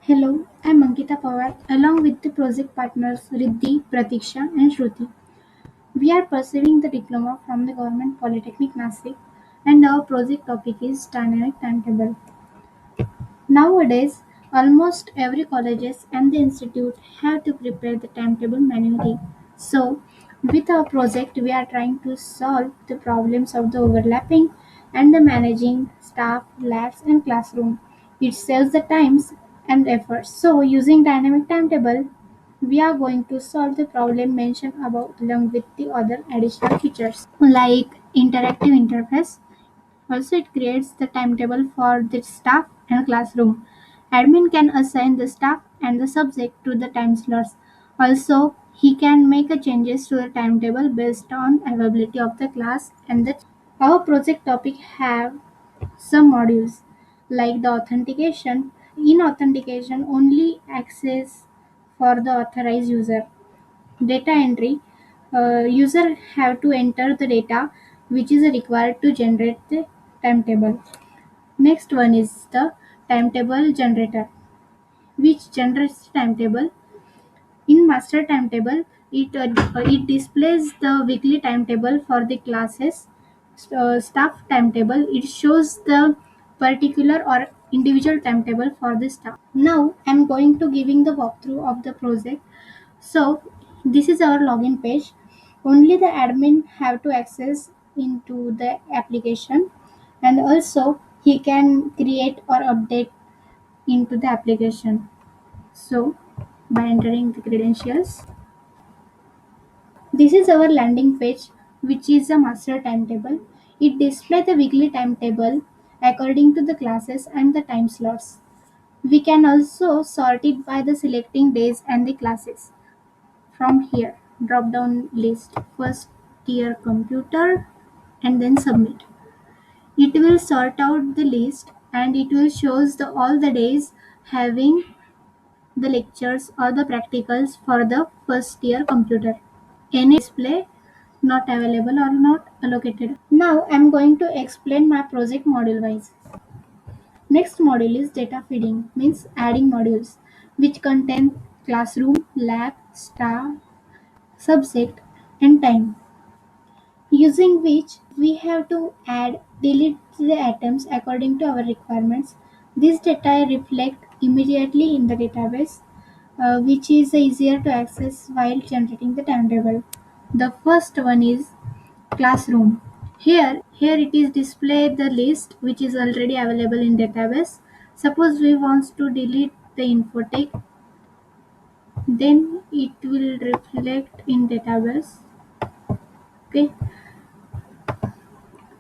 Hello, I'm Ankita Pawar along with the project partners Riddhi, Pratiksha and Shruti. We are pursuing the diploma from the Government Polytechnic Nasik and our project topic is dynamic timetable. Nowadays, almost every colleges and the institute have to prepare the timetable manually. So, with our project, we are trying to solve the problems of the overlapping and the managing staff, labs, and classroom. It saves the times and efforts. So, using dynamic timetable, we are going to solve the problem mentioned above along with the other additional features like interactive interface. Also, it creates the timetable for the staff and classroom. Admin can assign the staff and the subject to the time slots. Also, he can make a changes to the timetable based on availability of the class and the our project topic have some modules like the authentication. In authentication, only access for the authorized user. Data entry. User have to enter the data which is required to generate the timetable. Next one is the timetable generator, which generates timetable. In master timetable, it displays the weekly timetable for the classes. Staff timetable, it shows the particular or individual timetable for the staff. Now I'm going to giving the walkthrough of the project. So this is our login page. Only the admin have to access into the application, and also he can create or update into the application. So by entering the credentials, this is our landing page, which is a master timetable. It displays the weekly timetable according to the classes and the time slots. We can also sort it by the selecting days and the classes. From here, drop down list first tier computer and then submit. It will sort out the list and it will shows all the days having the lectures or the practicals for the first year computer. Any display not available or not allocated. Now I am going to explain my project module wise. Next module is data feeding, means adding modules which contain classroom, lab, staff, subject and time, using which we have to add delete the items according to our requirements. This data reflect immediately in the database, which is easier to access while generating the timetable. The first one is classroom. Here it is display the list which is already available in database. Suppose we want to delete the infotech, then it will reflect in database. Okay,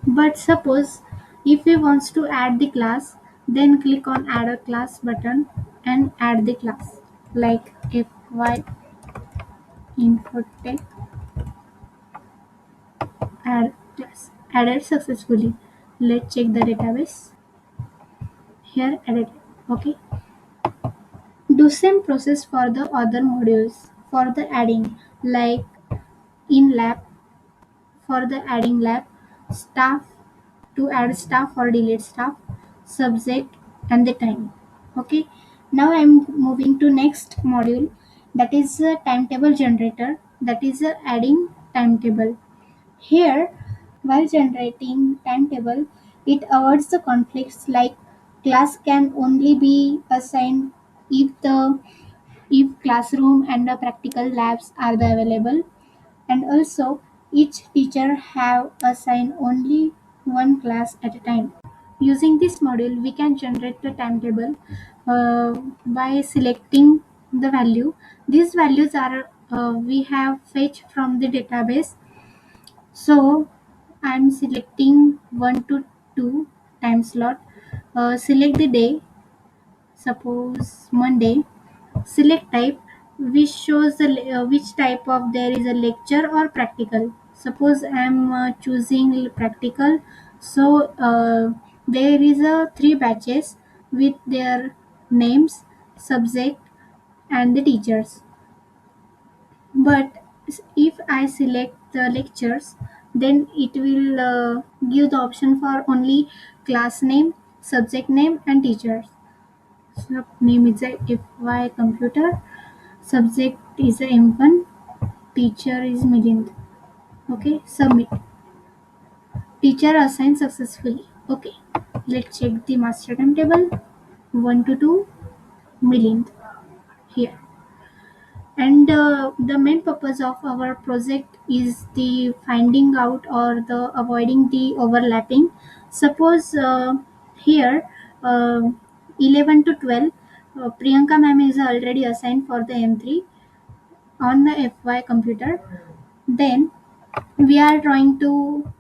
but suppose if we wants to add the class, then click on add a class button and add the class like fy infotech add class. Added successfully. Let's check the database. Here added. Okay. Do same process for the other modules for the adding, like in lab for the adding lab, staff to add staff or delete staff, subject and the time. Okay. Now I'm moving to next module, that is a timetable generator, that is a adding timetable. Here, while generating timetable, it avoids the conflicts like class can only be assigned if the if classroom and the practical labs are the available, and also each teacher have assigned only one class at a time. Using this module, we can generate the timetable by selecting the value. These values are we have fetched from the database. So I'm selecting 1 to 2 time slot. Select the day, suppose Monday. Select type, which shows which type of there is a lecture or practical. Suppose I'm choosing practical. So there is a 3 batches with their names, subject and the teachers. But if I select the lectures, then it will give the option for only class name, subject name and teachers. Sub name is a FY computer. Subject is a M1. Teacher is Milind. Okay, submit. Teacher assigned successfully. Okay, let's check the master timetable. 1 to 2 Milind here. And the main purpose of our project is the finding out or the avoiding the overlapping. Suppose here uh, 11 to 12 Priyanka ma'am is already assigned for the M3 on the FY computer. Then we are trying to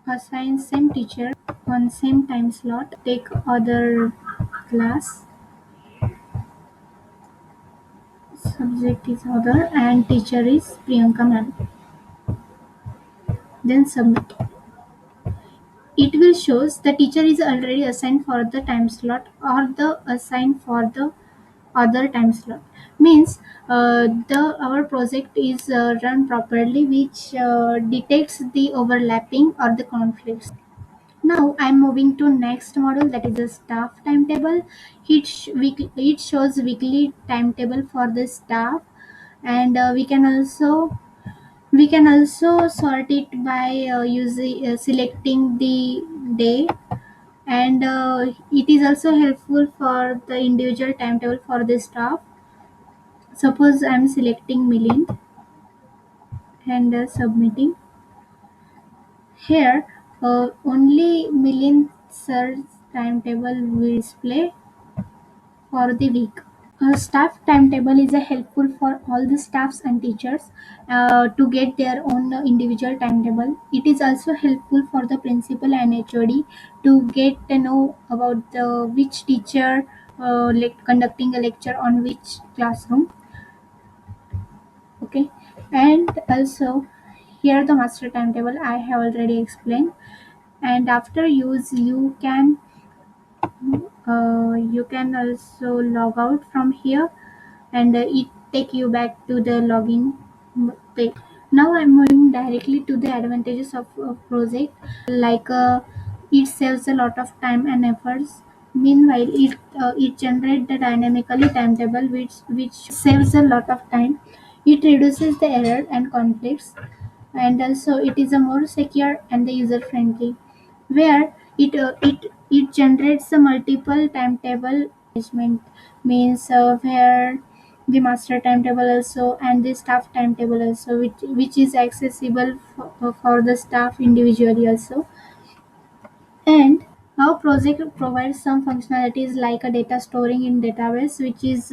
assign same teacher on same time slot, take other class. Subject is other and teacher is Priyanka ma'am. Then submit. It will shows the teacher is already assigned for the time slot or the assigned for the other time slot. Means the our project is run properly, which detects the overlapping or the conflicts. Now I'm moving to next model, that is the staff timetable. It shows weekly timetable for the staff, and we can also sort it by using selecting the day, and it is also helpful for the individual timetable for the staff. Suppose I'm selecting Milind and submitting. Here only Milind sir's timetable will display for the week. A staff timetable is a helpful for all the staffs and teachers to get their own individual timetable. It is also helpful for the principal and HOD to get to know about the which teacher conducting a lecture on which classroom. Okay, and also here the master timetable I have already explained. And after use, you can also log out from here, and it take you back to the login page. Now I'm moving directly to the advantages of a project. Like it saves a lot of time and efforts. Meanwhile, it generates the dynamically timetable, which saves a lot of time. It reduces the error and conflicts, and also it is a more secure and the user friendly, where it generates a multiple timetable management. Means where the master timetable also and the staff timetable also, which is accessible for the staff individually also. And our project provides some functionalities like a data storing in database, which is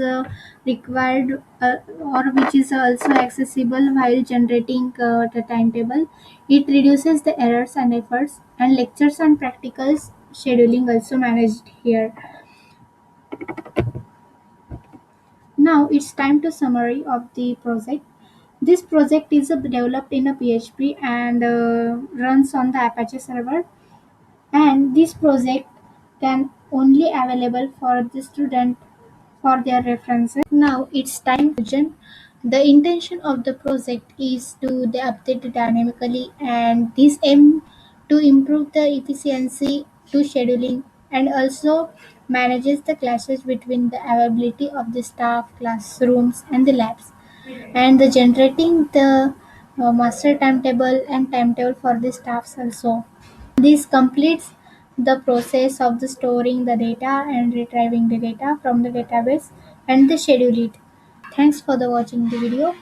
required or which is also accessible while generating the timetable. It reduces the errors and efforts, and lectures and practicals scheduling also managed here. Now it's time to summary of the project. This project is developed in a PHP and runs on the Apache server, and this project can only available for the student for their references. Now it's time to jump. The intention of the project is to the update dynamically, and this aim to improve the efficiency to scheduling, and also manages the clashes between the availability of the staff, classrooms, and the labs, and the generating the master timetable and timetable for the staffs also. This completes the process of the storing the data and retrieving the data from the database and the schedule it. Thanks for the watching the video.